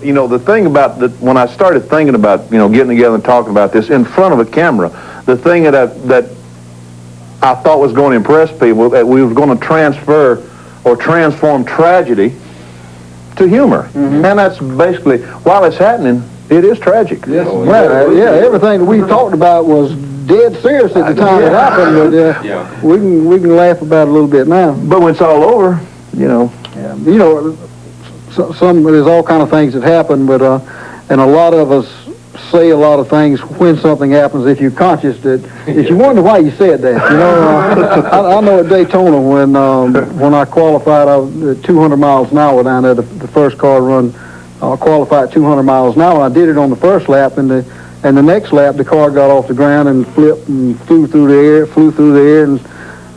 you know, the thing about when I started thinking about, you know, getting together and talking about this in front of a camera, the thing that I thought was going to impress people, that we were going to transfer or transform tragedy to humor. Mm-hmm. And that's basically, while it's happening, it is tragic. Yes. Yeah, everything that we talked about was dead serious at the time it happened, but we can laugh about it a little bit now. But when it's all over, you know. Yeah, you know, there's all kind of things that happen, but and a lot of us say a lot of things when something happens if you're conscious that you wonder why you said that. You know, I know at Daytona when I qualified, I was 200 miles an hour down there, the first car run. Qualified 200 miles an hour. I did it on the first lap, and the next lap the car got off the ground and flipped and flew through the air,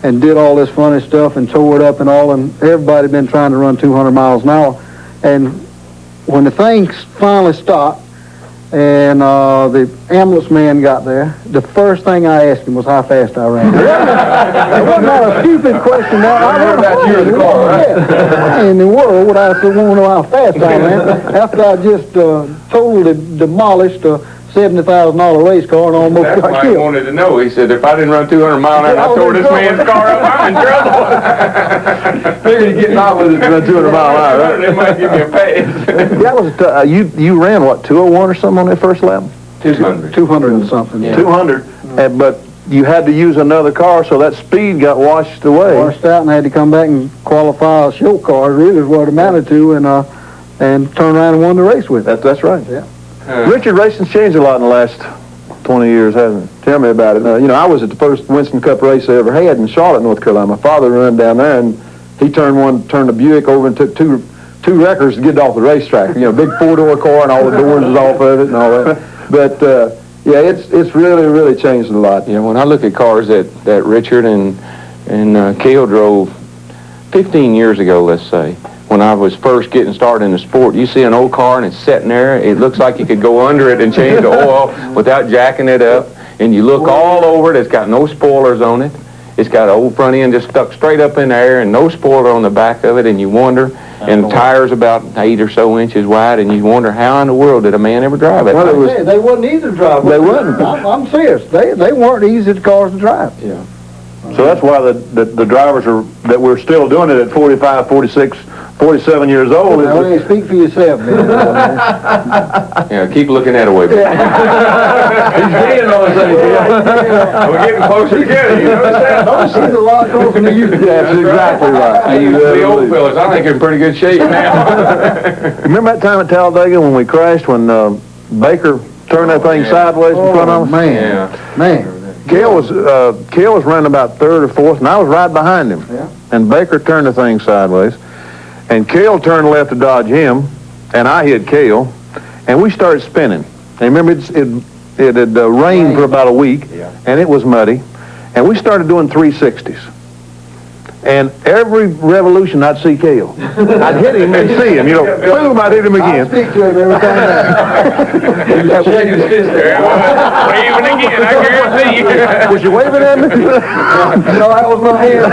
and did all this funny stuff and tore it up and all, and everybody been trying to run 200 miles an hour. And when the thing finally stopped and the ambulance man got there, the first thing I asked him was how fast I ran. It was not a stupid question. I heard about you in the car, right? Why in the world would I want to know how fast I ran after I just totally demolished a $70,000 race car and almost got killed? That's why he wanted to know. He said, if I didn't run 200 miles an hour, I tore this man's car up, I'm in trouble. Figured you're getting out with it to run 200 miles an hour, right? They might give me a pass. That was, you ran, what, 201 or something on that first lap? 200. 200 and something. Yeah. 200, but you had to use another car, so that speed got washed away. Washed out, and I had to come back and qualify a show car, really is what it amounted to, and turn around and won the race with it. That's right. Yeah. Richard, racing's changed a lot in the last 20 years, hasn't it? Tell me about it. You know, I was at the first Winston Cup race I ever had in Charlotte, North Carolina. My father ran down there, and he turned the Buick over and took two wreckers to get it off the racetrack. You know, big four-door car, and all the doors was off of it and all that. But yeah, it's really changed a lot. You know, when I look at cars that Richard and Cale drove 15 years ago, let's say, when I was first getting started in the sport, you see an old car and it's sitting there, it looks like you could go under it and change the oil without jacking it up, and you look all over it, it's got no spoilers on it, it's got an old front end just stuck straight up in the air and no spoiler on the back of it, and you wonder, and the tires about 8 or so inches wide, and you wonder how in the world did a man ever drive it? Well, they wasn't easy to drive. They wasn't. I'm serious. They weren't easy cars to drive. Yeah. So that's why the drivers that we're still doing it at 45, 46, 47 years old. Well, speak for yourself, man. Yeah, keep looking that way. He's getting on the We're getting closer together, you notice that? He's a lot closer than you. That's exactly right. The old fellas, I think, are in pretty good shape now. Remember that time at Talladega when we crashed, when Baker turned that thing sideways in front of us? Man. Cale was running about third or fourth, and I was right behind him. Yeah. And Baker turned the thing sideways, and Cale turned left to dodge him, and I hit Cale, and we started spinning. And remember, it had rained for about a week, and it was muddy, and we started doing 360s. And every revolution, I'd see Cale. I'd hit him and see him. You know, boom, I'd hit him again. I'd speak to him every time. Shaking his fist there. Waving again, I guarantee you. Was you waving at me? No, that was my hand.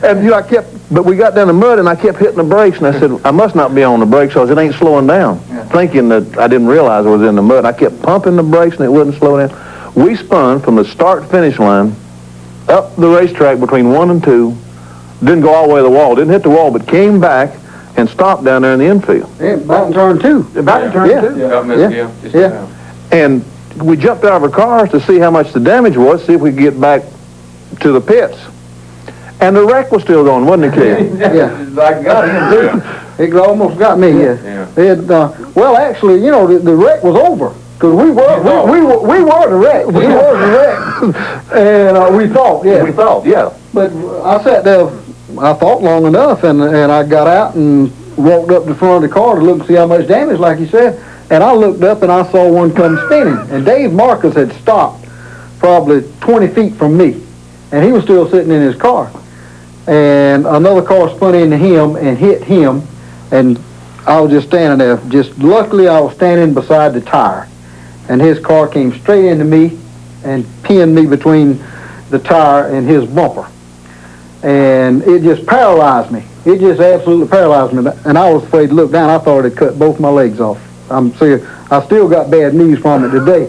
And you know, but we got down the mud, and I kept hitting the brakes, and I said, I must not be on the brakes because it ain't slowing down. Thinking that I didn't realize I was in the mud. I kept pumping the brakes, and it wouldn't slow down. We spun from the start-finish line up the racetrack between 1 and 2, didn't go all the way to the wall, didn't hit the wall, but came back and stopped down there in the infield. Yeah, about in turn 2. About in turn 2. Yeah. And we jumped out of our cars to see how much the damage was, see if we could get back to the pits. And the wreck was still going, wasn't it, Cale? Yeah. Like got him. It almost got me, yeah. Well, actually, you know, the wreck was over. Because we were the wreck. We were the wreck. And we thought, yeah. We thought, yeah. But I sat there, I thought long enough, and I got out and walked up to the front of the car to look and see how much damage, like you said. And I looked up and I saw one come spinning. And Dave Marcus had stopped probably 20 feet from me. And he was still sitting in his car. And another car spun into him and hit him. And I was just standing there. Just luckily I was standing beside the tire. And his car came straight into me and pinned me between the tire and his bumper. And it just paralyzed me. It just absolutely paralyzed me, and I was afraid to look down. I thought it cut both my legs off. I'm serious. I still got bad knees from it today.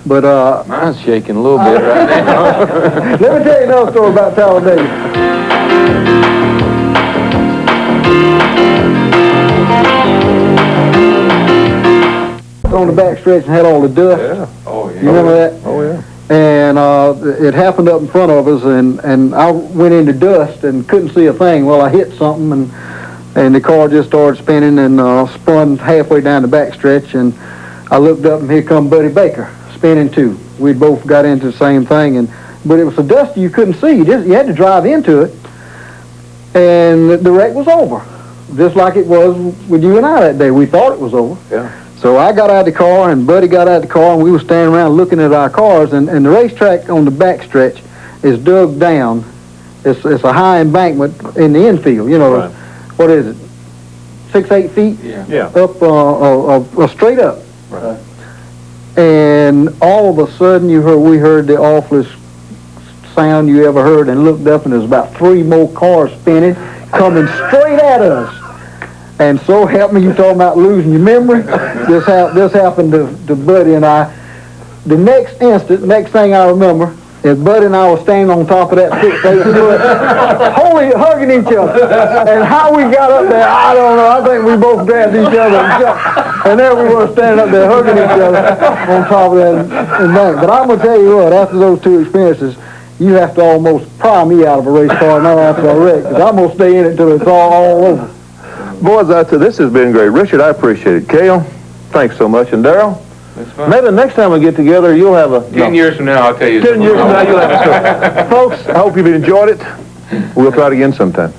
But mine's shaking a little bit right now. let me tell you another story about Talladega. On the back stretch and had all the dust. Yeah. Oh, yeah. You remember that? Oh, yeah. And it happened up in front of us, and I went into dust and couldn't see a thing. Well, I hit something, and the car just started spinning and spun halfway down the back stretch, and I looked up, and here come Buddy Baker, spinning too. We'd both got into the same thing, but it was so dusty you couldn't see. You had to drive into it, and the wreck was over, just like it was with you and I that day. We thought it was over. Yeah. So I got out of the car, and Buddy got out of the car, and we were standing around looking at our cars, and the racetrack on the back stretch is dug down. It's a high embankment in the infield, you know. Right. What is it, 6-8 feet? Yeah. Up, straight up. Right. And all of a sudden we heard the awfulest sound you ever heard, and looked up, and there's about 3 more cars spinning, coming straight at us. And so help me, you talking about losing your memory? This happened to Buddy and I. The next thing I remember is Buddy and I were standing on top of that 6-8 foot, hugging each other. And how we got up there, I don't know. I think we both grabbed each other and there we were standing up there hugging each other on top of that embankment. But I'm going to tell you what, after those 2 experiences, you have to almost pry me out of a race car now after a wreck, because I'm going to stay in it until it's all over. Boys, this has been great. Richard, I appreciate it. Cale, thanks so much. And Darrell, That's fine. maybe the next time we get together, you'll have a... 10 years from now, I'll tell you. 10 years from now, you'll have a story. Folks, I hope you've enjoyed it. We'll try it again sometime.